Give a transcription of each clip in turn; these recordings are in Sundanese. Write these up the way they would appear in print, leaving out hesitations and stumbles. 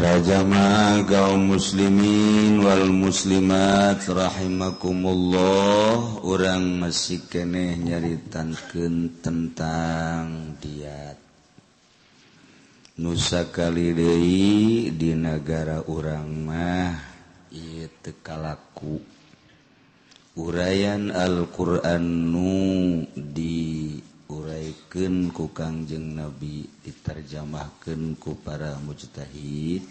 Para jamaah kaum muslimin wal muslimat rahimakumullah, urang masih keneh nyaritankeun tentang diat. Nusa kali deui di negara urang mah ieu teu kalaku. Urayan Al-Qur'an nu diuraykeun ku Kangjeng Nabi, ditarjamahkeun ku para mujtahid,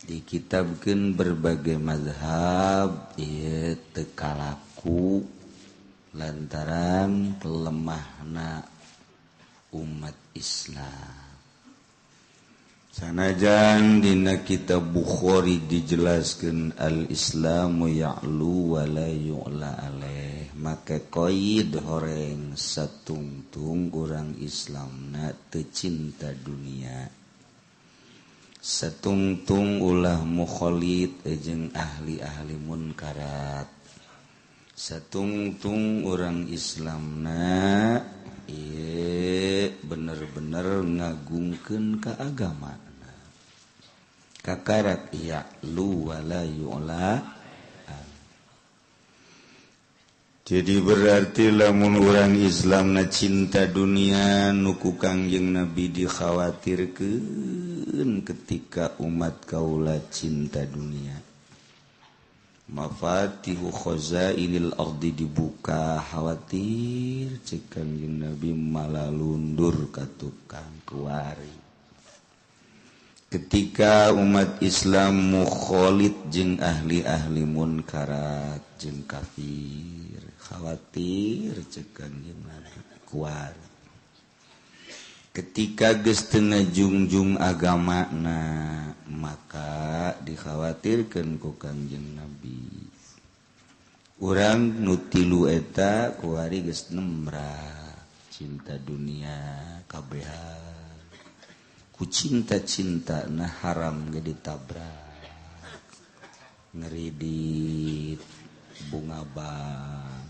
dikitabkeun berbagai mazhab, ieu teu kalaku lantaran lemahna umat Islam. Sanajan dina kitab Bukhari dijelaskeun al-Islamu ya'lu wa la yu'la alaih, maka qaid horeng satungtung urang Islamna teu cinta dunia. Satungtung ulah mukhalid jeung ahli-ahli munkarat. Satungtung urang Islamna ieu bener-bener ngagungkeun ka agama. Kakarak ya'lu wa la yu'la. Jadi berarti lamun urang Islam na cinta dunia nuku Kangjeng Nabi dikhawatirkeun ketika umat kaula cinta dunia. Mafatihu khazainil ardi dibuka, khawatir cek Kangjeng Nabi malah lundur ka tukang kuari. Ketika umat Islam mukhalid jeung ahli-ahli munkarat jeung kafir, khawatir cek Kangjeng Nabi kuari. Ketika geus teu ngajungjung agamana, maka dikhawatirkeun ku Kangjeng Nabi. Urang nu tilu eta kuari geus nembrah cinta dunia kabehan. Ku cinta-cinta na haram ge ditabrak, ngeridit bunga bang.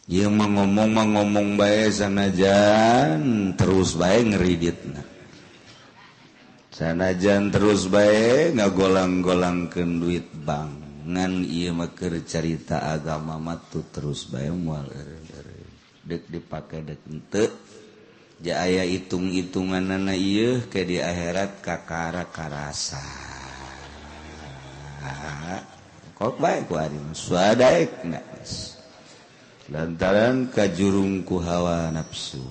Ieu mah ngomong bae sanajan terus bae ngeriditna. Sanajan terus bae ngagolang-golangkeun duit bang. Ngan ieu mah keur carita agama mah terus bae moal eureun-eureun. Deuk dipake deuk henteu. Ja aya hitung-hitunganna ieu ke di akhirat kakara karasa. Kok bae ku ari suadaekna. Lantaran kajurung ku hawa nafsu.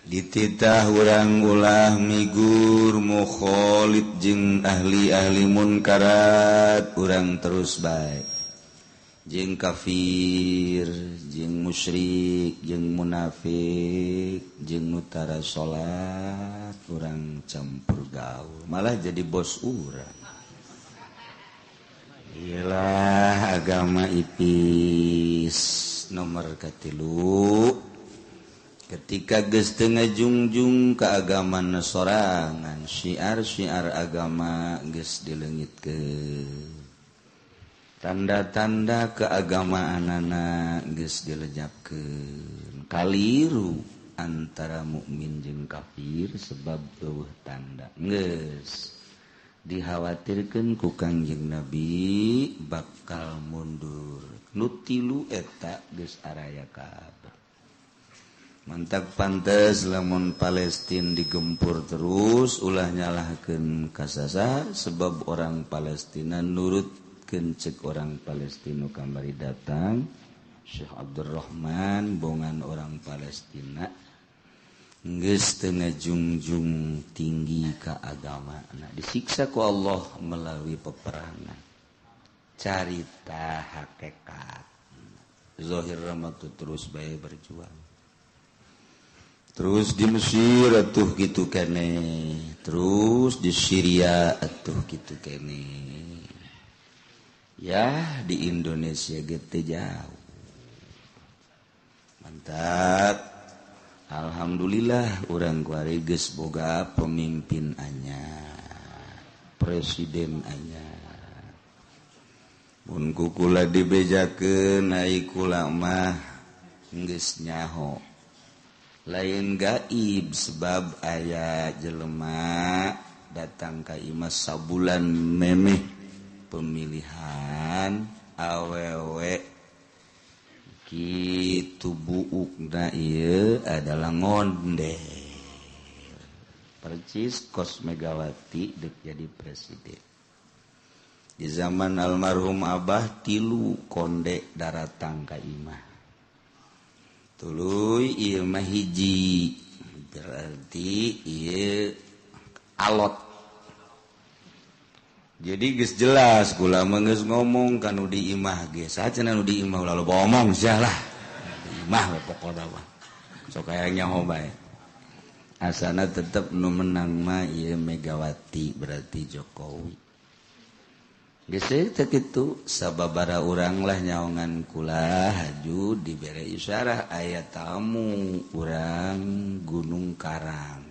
Dititah urang ulah migur mukhalid jeung ahli-ahli munkarat, urang terus bae. Jeung kafir, jeung musyrik, jeung munafik, jeung nu tara salat, urang campur gaul, malah jadi bos urang. Iyalah agama ipis nomor katilu. Ketika geus teu ngajungjung ka agama sorangan, syiar-syiar agama geus dileungitkeun. Tanda-tanda keagamaanana geus dilejapkeun. Kaliru antara mukmin jeung kafir sebab eueuh tanda. Geus dikhawatirkeun ku Kangjeng Nabi bakal mundur. Nu tilu eta geus araya kabeh. Mantap pantes lamun Palestina digempur terus ulah nyalahkeun kasasa sebab orang Palestina nurut cek orang Palestina kamari datang Syekh Abdurrahman bongan orang Palestina geus teu ngajungjung tinggi ka agama, disiksa ku Allah melalui peperangan. Carita hakikat zahir ramatu terus bae berjuang. Terus di Mesir atuh kitu keneh, terus di Syria atuh kitu keneh. Ya di Indonesia gitu jauh. Mantap. Alhamdulillah urang kuari geus boga pemimpin anyar, presiden anyar. Mun kukula dibejakeun ai kula mah geus nyaho. lain gaib sebab aya jelema datang ka imah sabulan memeh pemilihan awewe kitu buukna ieu adalah ngondel percis kos Megawati dek jadi presiden di zaman almarhum Abah tilu konde daratang ka imah tuluy ieu mah hiji berarti ieu alot jadi geus jelas kula mah geus ngomong kanu di imah ge sacenah nu di imah ulah loba omong salah di imah we pokona mah sok aya nyaho bae asana tetep nu menang mah ieu Megawati berarti Jokowi geus teh kitu sababaraha urang lah nyaongan kula haju dibere isyarah aya tamu urang Gunung Karang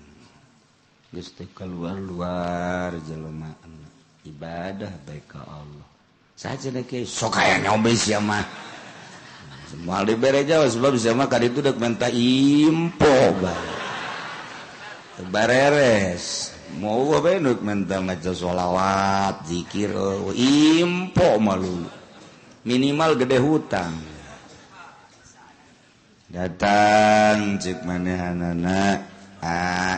geus teh keluar-luar jelemaana ibadah baik ka Allah sacenah ke sok aya nyaho sia mah moal dibere jawab sebab sia mah ka ditu deuk minta impo bae teu bareres mau apa nuk minta maca sholawat zikir impo malu minimal gede hutang datang cek manehanana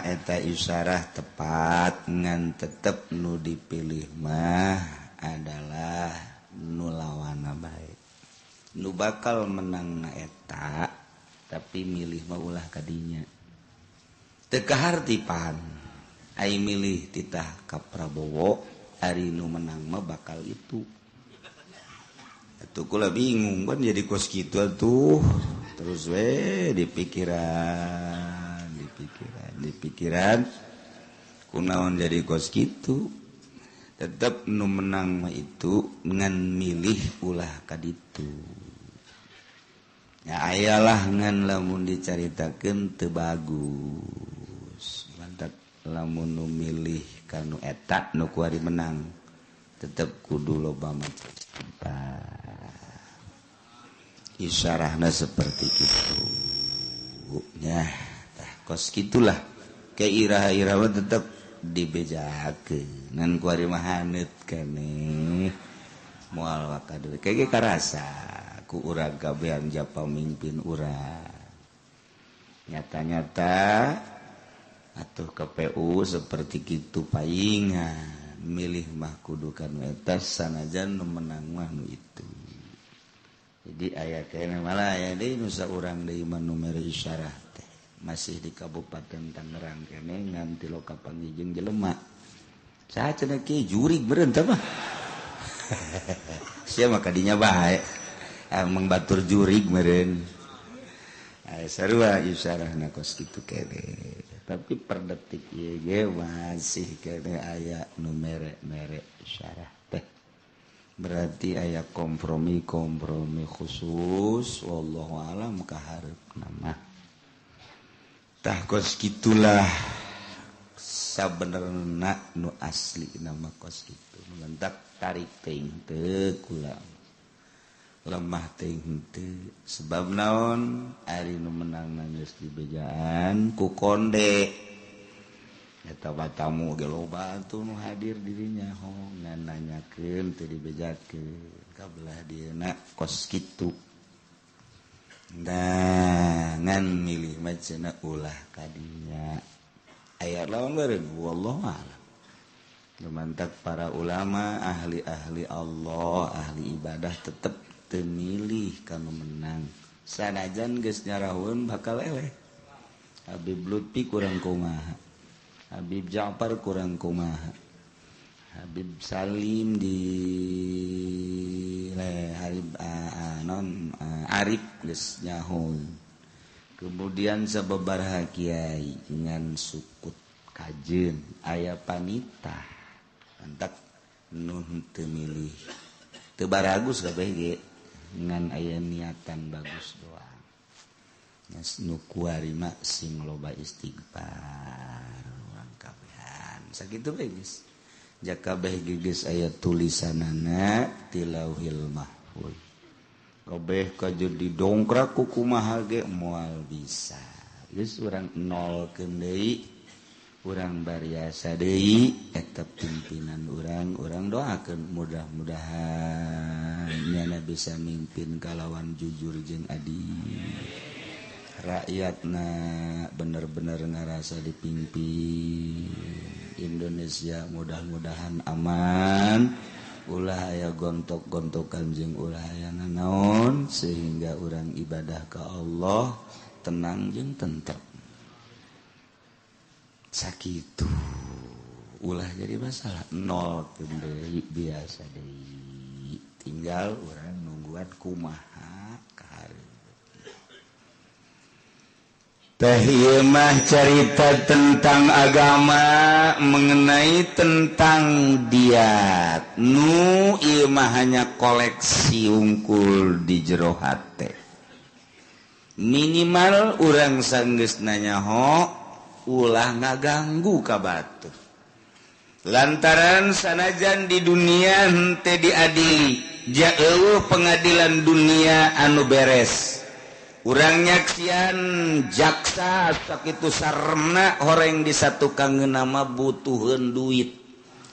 eta isyarah tepat ngan tetep nu dipilih mah adalah nu lawana bae nu bakal menang na eta tapi milih mah ulah kadinya teu kahartipan ai milih titah ka Prabowo ari nu menang mah bakal itu atuh kula bingung kan jadi kos kitu atuh terus we dipikiran kunaon jadi kos kitu tetep nu menang mah itu ngan milih ulah ka ditu ya ayalah ngan lamun dicaritakeun teu bagus mantap lamun nu milih kanu eta nu kuari menang tetep kudu loba maca isyarahna seperti itu nya tah kos kitulah ke iraha-iraha tetep dibejakeun ngan kuari mah haneut keneh moal wakadewe kege karasa ku urang kabehan japa mimpin urang nyata-nyata atuh KPU seperti kitu paingan milih mah kudu kanu eta sanajan nu menang mah nu itu jadi aya keneh malah aya deui nu saurang deui mah nu mere isyarah teh masih di Kabupaten Tangerang keneh ngan ti loka pangijeng jelema saha cenah kieu jurig meureun teh mah sia mah kadinya bae emang batur jurig meureun aya sarua isyarahna kos kitu keneh tapi per detik ieu masih kene aya nu mere-mere isyarah teh berarti aya kompromi khusus wallahu alam kahareupna mah tah kos kitulah sabenerna nu asli nama kos kitu mentak tarik teuing teu kula lemah teuing teu sebab naon ari nu menang geus dibejaan ku konde eta tamu ge loba atuh nu hadir dirinya ngan nanyakeun teu dibejakeun ka belah dieuna kos kitu nah ngan milih mah cenah ulah kadinya aya lawan beureun wallahu a'lam lumantak para ulama ahli-ahli Allah ahli ibadah tetep teu milih kanu menang sanajan geus nyarahun bakal eleh Habib Lutfi kurang kumaha Habib Ja'far kurang kumaha Habib Salim di Arif geus nyahun kemudian sababaraha kiai ngan sukut kajeun aya panitah antak nu teu milih teu baragus kabeh ge ngan aya niatan bagus doang nya nu kuari mah sing loba istighfar urang kabehan sakitu bae geus jak kabeh geus aya tulisanana ti Lauhil Mahfuz kabeh kajur didongkrak ku kumaha ge moal bisa geus urang nol kendai urang bariasa deui eta pimpinan urang doakeun mudah-mudahan nyana bisa mimpin kalawan jujur jeung adil rakyatna bener-bener ngarasa dipimpin Indonesia mudah-mudahan aman ulah aya gontok-gontokan jeung ulah aya nanaon sehingga urang ibadah ka Allah tenang jeung tentrem sakitu ulah jadi masalah nol deui biasa deui tinggal urang nungguan kumaha kahari teh ieu mah carita tentang agama mengenai tentang diat nu ieu mah hanya koleksi unggul di jero hate minimal urang sanggeus nanyaho ulah ngaganggu ka batur lantaran sanajan di dunia henteu diadili jauh pengadilan dunia anu beres urang nyaksian jaksa sakitu saremna horeng di satu kangeuna mah butuheun duit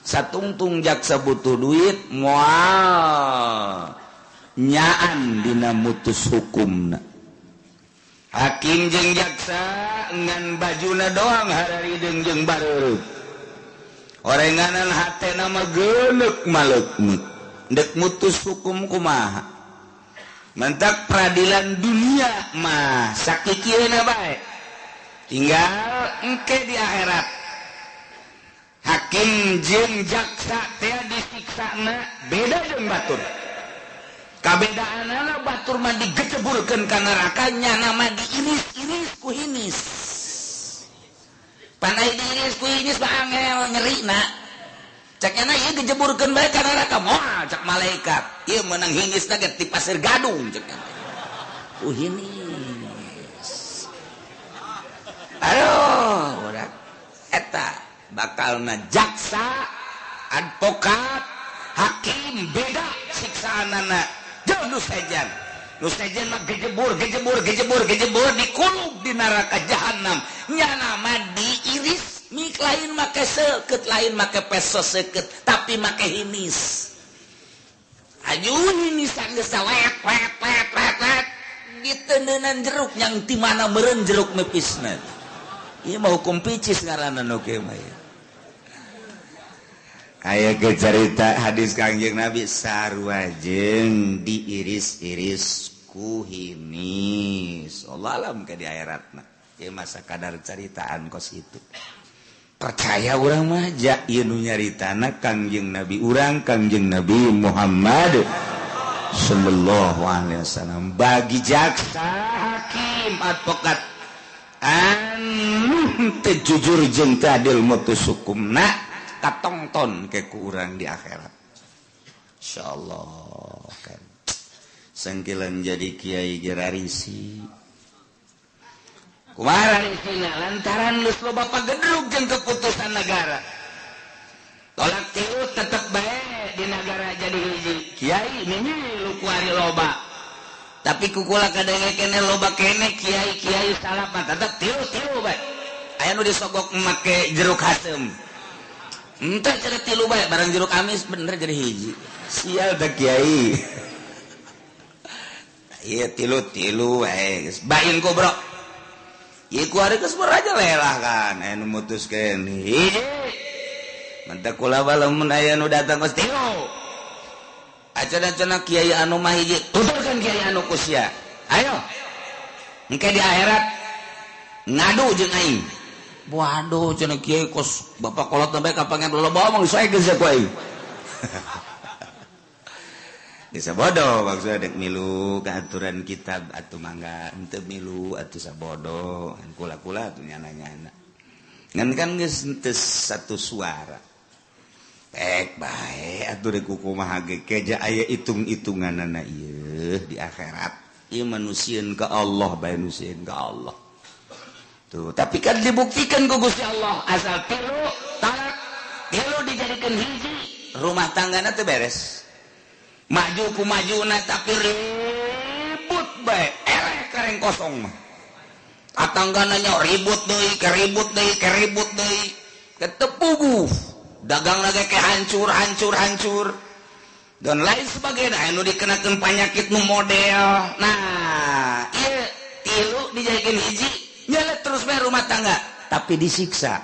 satungtung jaksa butuh duit moal nyaan dina mutus hukumna hakim jeung jaksa ngan bajuna doang hararideung jeung bareureug orenganan hatena mah geuneuk maleukmeuk dek mutus hukum kumaha mentak peradilan dunia mah sakikieuna bae tinggal engke di akhirat hakim jeung jaksa teh disiksana beda jeung batur kabedaanna batur mah digeceburkeun ka neraka nya mah diiris-iris ku hinis panai diiris ku hinis mah angel nyerina cekna ieu dijeburkeun bae ka neraka moal cek malaikat ieu meunang hingisna ge ti pasir gadung cekna hinis aduh udah eta bakalna jaksa advokat hakim beda siksaanana jeung nu sejen mah gejebur dikulub di neraka jahanam nyana mah diiris mik lain make seukeut lain make peso seukeut tapi make hinis ajun hinisan geus wet ditendeunan jeruk yang ti mana meureun jeruk mepisna ieu mah hukum picis ngaranna nu kieu mah aya ke carita hadis Kangjeng Nabi sarua jeung diiris-iris ku hinis Allah alam ke di akhiratna ieu mah sakadar caritaan kos itu percaya urang mah ja ieu nu nyaritana Kangjeng Nabi urang Kangjeng Nabi Muhammad sallallahu alaihi wasallam bagi jaksa hakim advokat anu teu jujur jeung teu adil mutus hukumna katongton ke ku urang di akhirat insyaallah kan sangkilan jadi kiai gerarisi kumaha risina lantaran geus loba pagedrug jeung keputusan negara tolak tilu tetep bae di negara jadi hiji kiai mimi lu kuari loba tapi kukula kadenge kene loba kene kiai salap mah tetep tilu bae aya nu disogok make jeruk hasem entah cara tilu bae barang jeruk amis bener jadi hiji sial teh kiai iya tilu wae geus bain ku bro ieu kuari geus beraja lelah kan aya nu mutuskeun hiji mantap kula lamun aya nu datang geus tilu acan-acan kiai anu mah hiji tuturkeun kiai anu kusia ayo engke di akhirat ngadu jeung aing waduh cenah kiai kos bapak kolot sampai kapangan loba omong soe geus ku aing bisa bodoh maksudnya dek milu ke aturan kitab atuh mangga henteu milu atuh sabodoh kula-kula atuh nyana-nyana ngan kan geus teu satu suara pek bae atuh rek kumaha ge keja aya itung-itunganana ieu di akhirat ieu manusieun ka Allah bae nusieun ka Allah tuh tapi kan dibuktikan ku Gusti Allah asal tilu talak tilu dijadikeun hiji rumah tanggana teu beres maju ku majuna tapi ribut bae eleh kareng kosong mah tatanggananya ribut deui ketepuguh dagang lagi ke hancur dan lain sebagainya anu dikenakeun panyakit nu model. Nah ieu tilu dijadikan hiji nyala terus bae rumah tangga tapi disiksa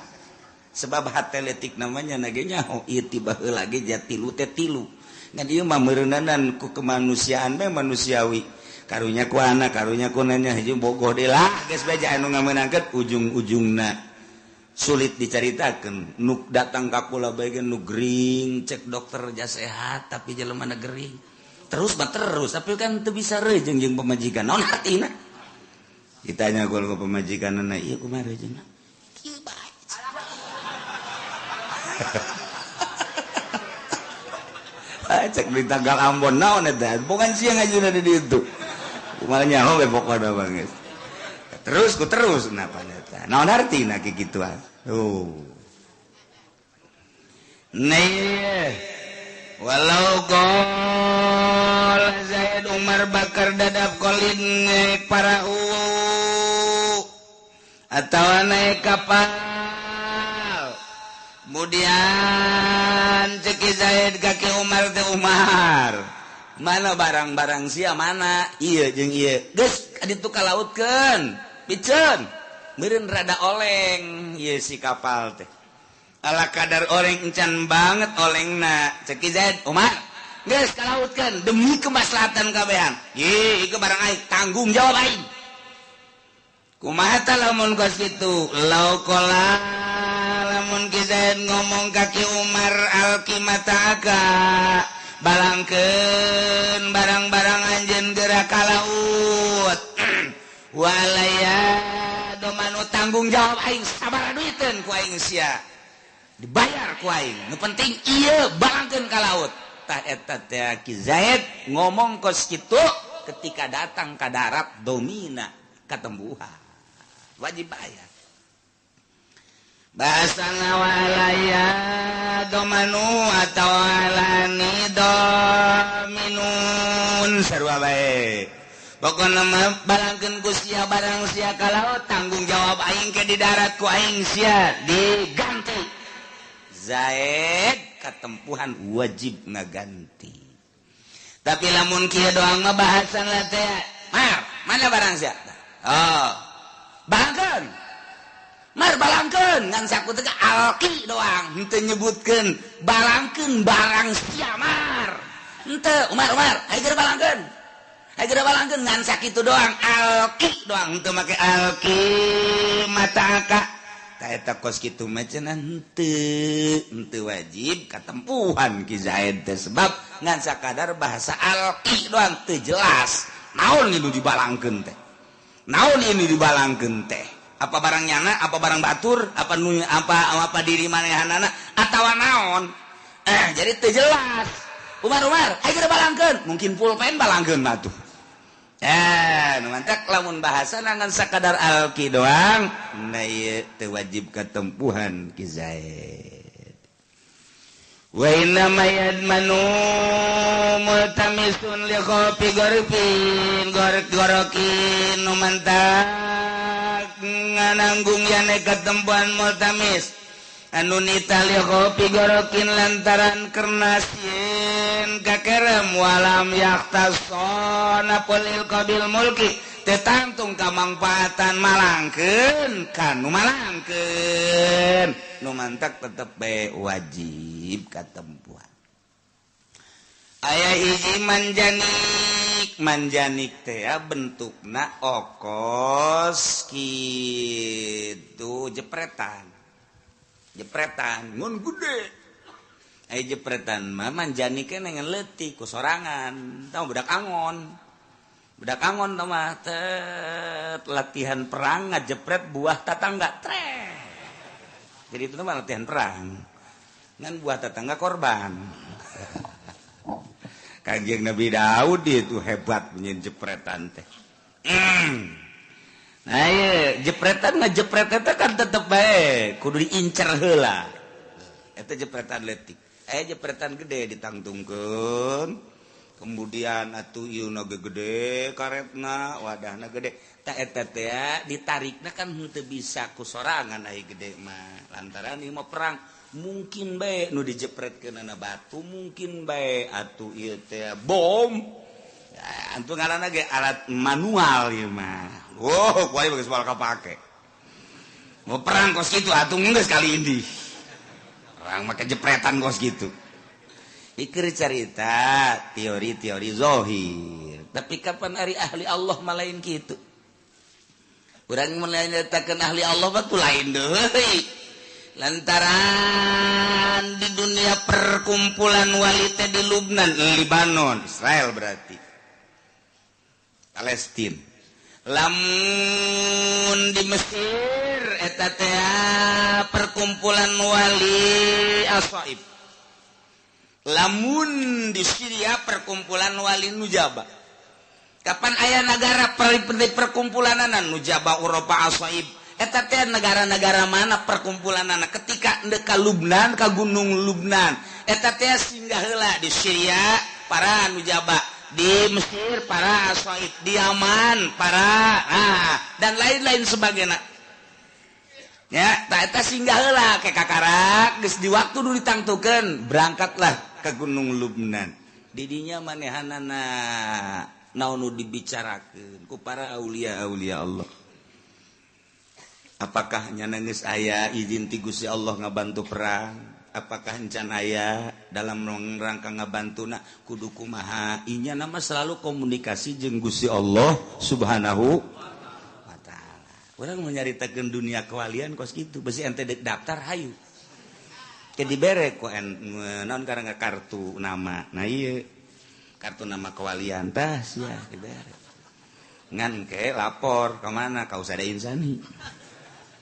sebab hate leutik namanya nagenya ieu tiba heula ge jatilu teh tilu ngan ieu mah meureunanan ku kemanusiaan bae manusiawi karunya ku anak karunya ku nanya hiji bogoh deui lah geus bae anu ngameunangkeun ujung-ujungna sulit dicaritakeun nu datang ka kula bae ge nu gering cek dokter jas sehat tapi jelema na gering terus tapi kan teu bisa reujeng jeung pamajikan naon artina ditanya ku pamajikanna ieu kumaha reujengna kieu bae cek di tanggal Ambon naon eta bukan siang aja di ditu kumaha nyaho we pokona banget terus napa eta naon artina kikituan nih walau gol Zaid Umar Bakar dadap kolin naik parahu atau naik kapal kemudian ceki Zaid kaki Umar teh Umar mana barang-barang sia mana iya jeung ieu geus aditu kalautkeun piceun meureun rada oleng ieu si kapal teh ala kadar oleng encan banget olengna ceki Zaid Umar geus kalautkeun demi kemaslahatan kabehan ieu ieu barang aing tanggung jawab aing kumaha tah lamun kos kitu laukola lamun ki Zaid ngomong kaki Umar alkimataka balangkeun barang-barang anjeun geura ka laut walaya domanu tanggung jawab aing sabaraha duiteun ku aing sia dibayar ku aing nu penting ieu balangkeun ka laut tah eta teh Ki Zaid ngomong kos kitu ketika datang ka darat domina katembuhan wajib bayar bahasana walaya domanu atau alani dominun sarua bae pokona mah balangkeun ku sia barang sia ka laut tanggung jawab aing ke di darat ku aing sia diganti Zaid katempuhan wajib ngaganti tapi lamun kieu doang mah bahasana teh mana barang sia balangkeun mar balangkeun ngan saku teh alki doang henteu nyebutkeun balangkeun barang sia mar henteu Umar aya geura balangkeun ngan sakitu doang alki doang henteu make alki mataka tah eta kos kitu mah cenah henteu wajib katempuhan Ki Zaid teh sebab ngan sakadar bahasa alki doang teu jelas naon nu dibalangkeun teh naon ini dibalangkeun teh apa barang nyana apa barang batur apa diri manehanana atawa naon jadi teu jelas Umar aya geura balangkeun mungkin pulpen balangkeun batuh nu mantak lamun bahasana ngan sakadar alki doang na ieu teu wajib katempuhan Ki Zaid wa inna mayadmanu multamisun li khopi gorpin gorokin nu mantak ngananggung yane katempuhan multamis anu nitali khopi gorokin lantaran kernas yen kakerem walam yaktasona polil qabil mulki tetangtung kamangpaatan malangkeun kanu malangkeun nu mantak tetep bae wajib katempuhan aya hiji manjanik teh bentukna okos kitu jepretan mun gede aya jepretan mah manjanik nengen leutik ku sorangan tah budak angon tah mah latihan perang ngajepret buah tatangga jadi itu mah latihan perang ngan buah tetangga korban Kanjeng Nabi Daud itu hebat punya jepretan teh nah iya jepretan ngajepret eta kan tetep bae kudu diincer heula eta jepretan leutik jepretan gede ditangtungkeun kemudian atuh ieu na gede karetna wadahna gede tak eta teh ditarikna kan henteu bisa ku sorangan ai gede mah lantaran ieu mah perang mungkin bae nu dijepretkeunana batu mungkin bae atuh ieu teh bom ya, antu ngaranna ge alat manual ieu mah kuari geus moal kapake mau perang kos kitu atuh geus kali ini perang make jepretan kos kitu. Ikir cerita teori-teori zohir. Tapi kapan hari ahli Allah malain gitu? Urang menyatakan ahli Allah waktu lain deui. Lantaran di dunia perkumpulan walita di Lubnan, Libanon, Israel berarti. Palestina. Lamun di Mesir eta teh perkumpulan wali Aswaib. Lamun di Syria perkumpulan wali Nujaba. Kapan aya negara perkumpulanana Nujaba Eropa Aswaib. Eta teh negara-negara mana perkumpulanana ketika ka Lubnan ka gunung Lubnan. Eta teh singgah heula di Syria para Nujaba, di Mesir para Aswaib, di Yaman para dan lain-lain sebagainya. Ya, tak eta singgah heula ke Kakarak geus di waktu nu ditangtukeun berangkatlah ke Gunung Lubnan. Didinya manehanana naon nu dibicarakeun ku para aulia-aulia Allah. Apakah nya geus aya izin ti Gusti Allah ngabantu perang? Apakah encan aya dalam rangka ngabantuna kudu kumaha? Inya nama selalu komunikasi jeung Gusti Allah Subhanahu wa taala. Urang menyaritakeun dunia kewalian kos kitu, besi ente daftar hayu. Ke dibere ku naon karangga kartu nama. Nah ieu kartu nama kewalian tah sia dibere. Ngan ke lapor ka mana ka Usada Insani.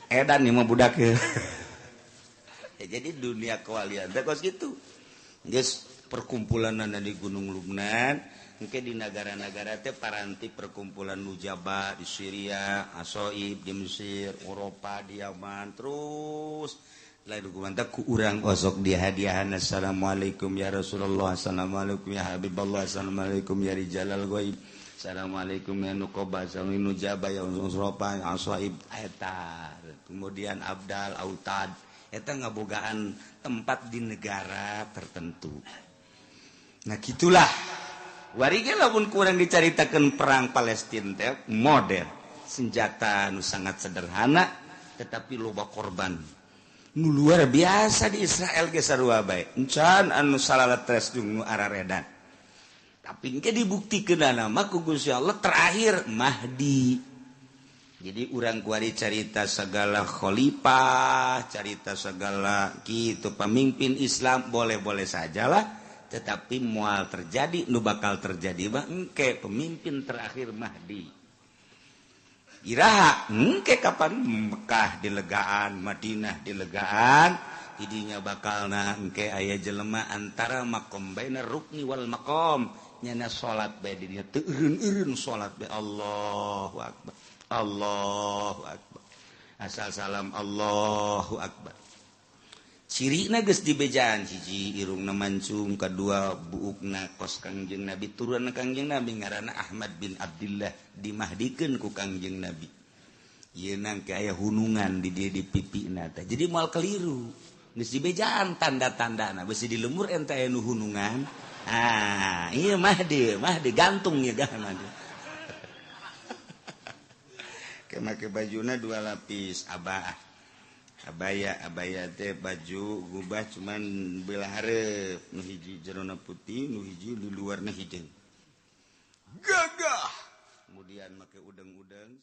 Edan ieu mah budak ya, jadi dunia kewalian teh kos kitu. Geus perkumpulanana di Gunung Lubnan, engke di negara-negara teh paranti perkumpulan Nujaba di Syria, Asoib di Mesir, Eropa di Yaman, terus lain dukumanta ku urang osok di hadiahan. Assalamualaikum ya Rasulullah, assalamualaikum ya Habibullah, assalamualaikum ya Rijalal Ghaib, assalamualaikum ya Nuqobah, assalamualaikum Nujaba ya Eropa, Asoib eta. Kemudian Abdal, Autad eta ngabogaan tempat di negara tertentu. Nah gitulah warige lamun kurang dicaritakeun perang Palestina teh modern, senjata nu sangat sederhana tetapi loba korban nu luar biasa di Israel ge sarua bae encan anu salalatres jeung nu araredan. Tapi engke dibuktikeunana mah ku Gusti Allah terakhir Mahdi. Jadi urang kuari carita segala khalifah, carita segala gitu pemimpin Islam boleh-boleh sajalah, tetapi moal terjadi nu bakal terjadi mah engke pemimpin terakhir Mahdi. Iraha engke kapan Mekah dilegaan, Madinah dilegaan, idinya bakalna engke aya jelema antara maqam baina rukni wal maqam, nyana salat bae di dieu teu eureun-eureun salat bae Allahu akbar. Allahu akbar. Asal salam Allahu akbar. Cirina geus dibejaan hiji irungna mancung, kadua buukna kos Kangjeng Nabi, turunna Kangjeng Nabi ngaranna Ahmad bin Abdullah, dimahdikeun ku Kangjeng Nabi. Ieu nangke aya hunungan di dieu di pipina teh. Jadi moal keliru. Geus dibejaan tanda-tandana, besi di lemur ente aya nu hunungan. Ieu Mahdi gantung ya gahana. Make bajuna dua lapis abaya teh baju gubah cuman belah hareup nu hiji jerona putih nu hiji di luarna hideung gagah kemudian make udeng-udeng